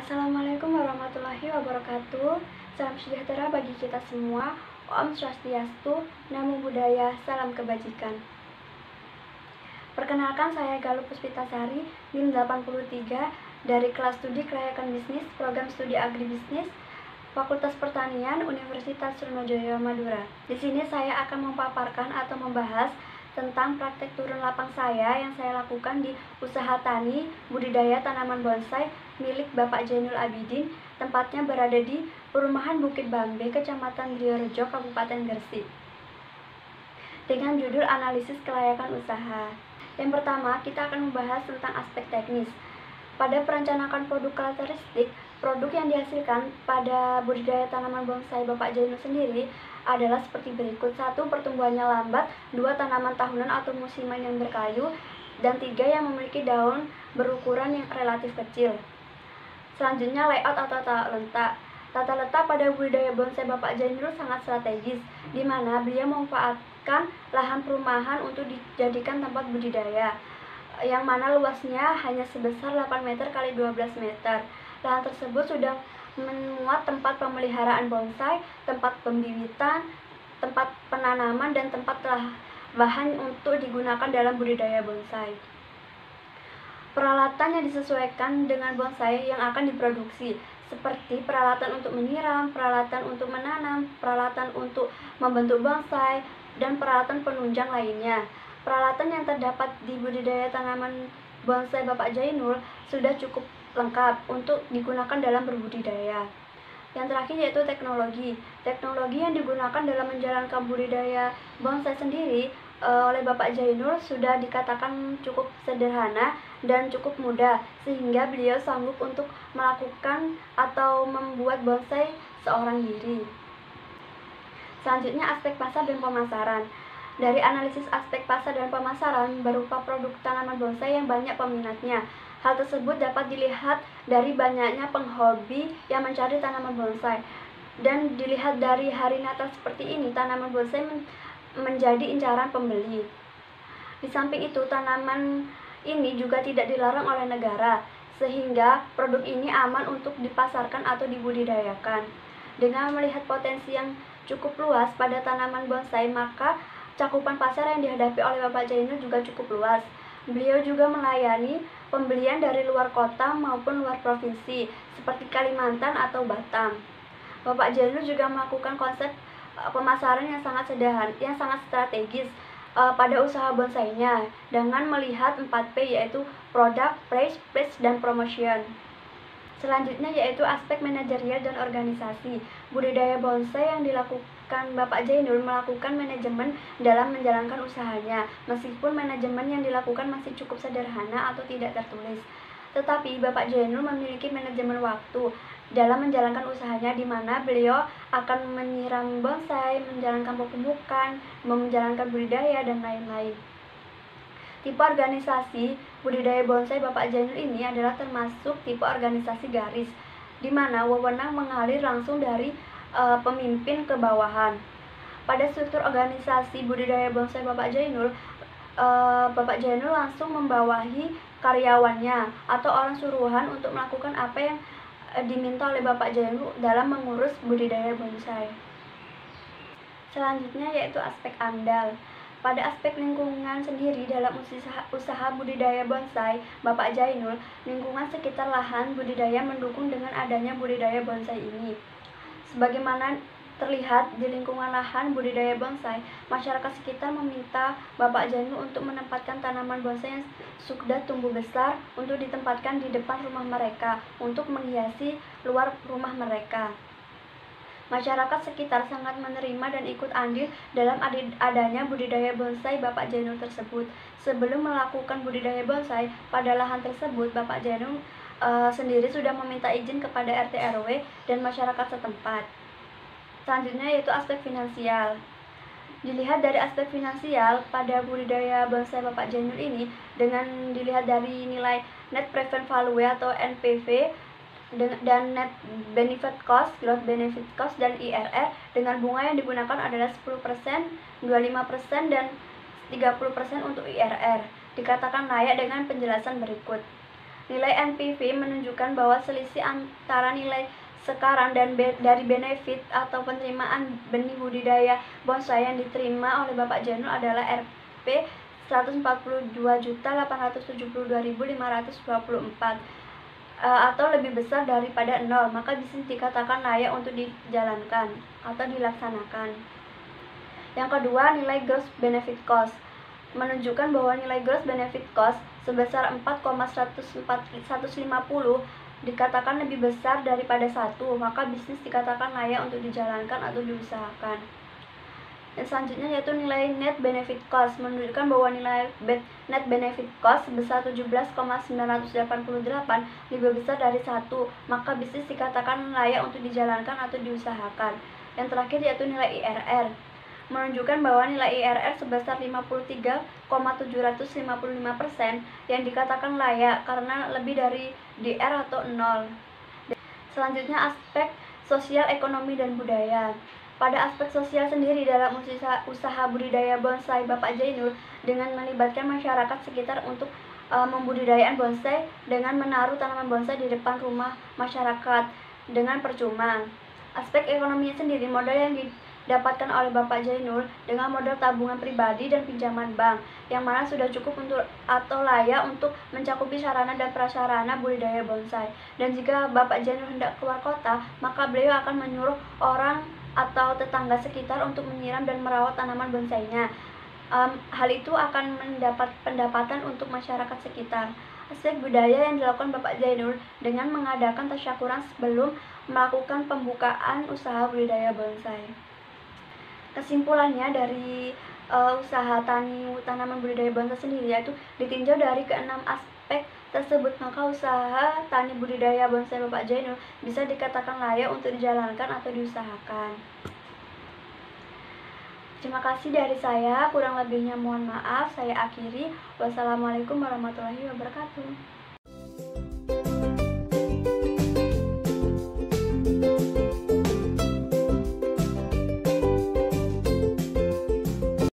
Assalamualaikum warahmatullahi wabarakatuh. Salam sejahtera bagi kita semua. Om Swastiastu, Namo Buddhaya, salam kebajikan. Perkenalkan, saya Galuh Puspitasari, NIM 83 dari kelas studi kelayakan bisnis, program studi agribisnis, Fakultas Pertanian, Universitas Sriwijaya Madura. Di sini saya akan memaparkan atau membahas tentang praktek turun lapang saya yang saya lakukan di usaha tani budidaya tanaman bonsai milik Bapak Jainul Abidin, tempatnya berada di Perumahan Bukit Bambe, Kecamatan Driorejo, Kabupaten Gresik. Dengan judul analisis kelayakan usaha. Yang pertama, kita akan membahas tentang aspek teknis. Pada perencanaan produk karakteristik, produk yang dihasilkan pada budidaya tanaman bonsai Bapak Jainul sendiri adalah seperti berikut. 1. Pertumbuhannya lambat. 2. Tanaman tahunan atau musiman yang berkayu. Dan 3. Yang memiliki daun berukuran yang relatif kecil. Selanjutnya, layout atau tata letak. Tata letak pada budidaya bonsai Bapak Jainul sangat strategis, di mana beliau memanfaatkan lahan perumahan untuk dijadikan tempat budidaya, yang mana luasnya hanya sebesar 8 meter x 12 meter. Lahan tersebut sudah memuat tempat pemeliharaan bonsai, tempat pembibitan, tempat penanaman, dan tempat bahan untuk digunakan dalam budidaya bonsai. Peralatan yang disesuaikan dengan bonsai yang akan diproduksi, seperti peralatan untuk menyiram, peralatan untuk menanam, peralatan untuk membentuk bonsai, dan peralatan penunjang lainnya. Peralatan yang terdapat di budidaya tanaman bonsai Bapak Jainul sudah cukup lengkap untuk digunakan dalam berbudidaya. Yang terakhir yaitu teknologi. Teknologi yang digunakan dalam menjalankan budidaya bonsai sendiri oleh Bapak Jainul sudah dikatakan cukup sederhana dan cukup mudah, sehingga beliau sanggup untuk melakukan atau membuat bonsai seorang diri. Selanjutnya, aspek pasar dan pemasaran. Dari analisis aspek pasar dan pemasaran berupa produk tanaman bonsai yang banyak peminatnya. Hal tersebut dapat dilihat dari banyaknya penghobi yang mencari tanaman bonsai. Dan dilihat dari hari Natal seperti ini, tanaman bonsai menjadi incaran pembeli. Di samping itu, tanaman ini juga tidak dilarang oleh negara, sehingga produk ini aman untuk dipasarkan atau dibudidayakan. Dengan melihat potensi yang cukup luas pada tanaman bonsai, maka cakupan pasar yang dihadapi oleh Bapak Jainul juga cukup luas. Beliau juga melayani pembelian dari luar kota maupun luar provinsi, seperti Kalimantan atau Batam. Bapak Jainul juga melakukan konsep pemasaran yang sangat sederhana, yang sangat strategis pada usaha bonsainya, dengan melihat 4P, yaitu product, price, place, dan promotion. Selanjutnya yaitu aspek manajerial dan organisasi. Budidaya bonsai yang dilakukan Bapak Jainul melakukan manajemen dalam menjalankan usahanya, meskipun manajemen yang dilakukan masih cukup sederhana atau tidak tertulis. Tetapi Bapak Jainul memiliki manajemen waktu dalam menjalankan usahanya, di mana beliau akan menyiram bonsai, menjalankan pemupukan, menjalankan budidaya, dan lain-lain. Tipe organisasi budidaya bonsai Bapak Jainul ini adalah termasuk tipe organisasi garis, di mana wewenang mengalir langsung dari pemimpin ke bawahan. Pada struktur organisasi budidaya bonsai Bapak Jainul, Bapak Jainul langsung membawahi karyawannya atau orang suruhan untuk melakukan apa yang diminta oleh Bapak Jainul dalam mengurus budidaya bonsai. Selanjutnya yaitu aspek AMDAL. Pada aspek lingkungan sendiri dalam usaha budidaya bonsai Bapak Jainul, lingkungan sekitar lahan budidaya mendukung dengan adanya budidaya bonsai ini. Sebagaimana terlihat di lingkungan lahan budidaya bonsai, masyarakat sekitar meminta Bapak Jainul untuk menempatkan tanaman bonsai yang sudah tumbuh besar untuk ditempatkan di depan rumah mereka untuk menghiasi luar rumah mereka. Masyarakat sekitar sangat menerima dan ikut andil dalam adanya budidaya bonsai Bapak Jainul tersebut. Sebelum melakukan budidaya bonsai pada lahan tersebut, Bapak Jainul sendiri sudah meminta izin kepada RT RW dan masyarakat setempat. Selanjutnya yaitu aspek finansial. Dilihat dari aspek finansial pada budidaya bonsai Bapak Jainul ini, dengan dilihat dari nilai net present value atau NPV, dan net benefit cost, gross benefit cost, dan IRR, dengan bunga yang digunakan adalah 10%, 25%, dan 30% untuk IRR. Dikatakan layak dengan penjelasan berikut. Nilai NPV menunjukkan bahwa selisih antara nilai sekarang dan dari benefit atau penerimaan benih budidaya bonsai yang diterima oleh Bapak Jainul adalah Rp 142.872.524 atau lebih besar daripada 0, maka bisnis dikatakan layak untuk dijalankan atau dilaksanakan. Yang kedua, nilai gross benefit cost menunjukkan bahwa nilai gross benefit cost sebesar 4,150 dikatakan lebih besar daripada 1, maka bisnis dikatakan layak untuk dijalankan atau diusahakan. Dan selanjutnya yaitu nilai net benefit cost menunjukkan bahwa nilai net benefit cost sebesar 17,988 lebih besar dari 1, maka bisnis dikatakan layak untuk dijalankan atau diusahakan. Yang terakhir yaitu nilai IRR menunjukkan bahwa nilai IRR sebesar 53,755% yang dikatakan layak karena lebih dari DR atau 0. Selanjutnya aspek sosial, ekonomi, dan budaya. Pada aspek sosial sendiri dalam usaha budidaya bonsai Bapak Jainul dengan melibatkan masyarakat sekitar untuk membudidayaan bonsai dengan menaruh tanaman bonsai di depan rumah masyarakat dengan percuma. Aspek ekonominya sendiri, modal yang didapatkan oleh Bapak Jainul dengan modal tabungan pribadi dan pinjaman bank yang mana sudah cukup untuk atau layak untuk mencakupi sarana dan prasarana budidaya bonsai. Dan jika Bapak Jainul hendak keluar kota, maka beliau akan menyuruh orang atau tetangga sekitar untuk menyiram dan merawat tanaman bonsainya. Hal itu akan mendapat pendapatan untuk masyarakat sekitar. Aspek budaya yang dilakukan Bapak Jainul dengan mengadakan tasyakuran sebelum melakukan pembukaan usaha budidaya bonsai. Kesimpulannya dari usaha tanaman budidaya bonsai sendiri yaitu ditinjau dari keenam aspek tersebut, maka usaha tani budidaya bonsai Bapak Jainul bisa dikatakan layak untuk dijalankan atau diusahakan. Terima kasih dari saya, kurang lebihnya mohon maaf. Saya akhiri. Wassalamualaikum warahmatullahi wabarakatuh.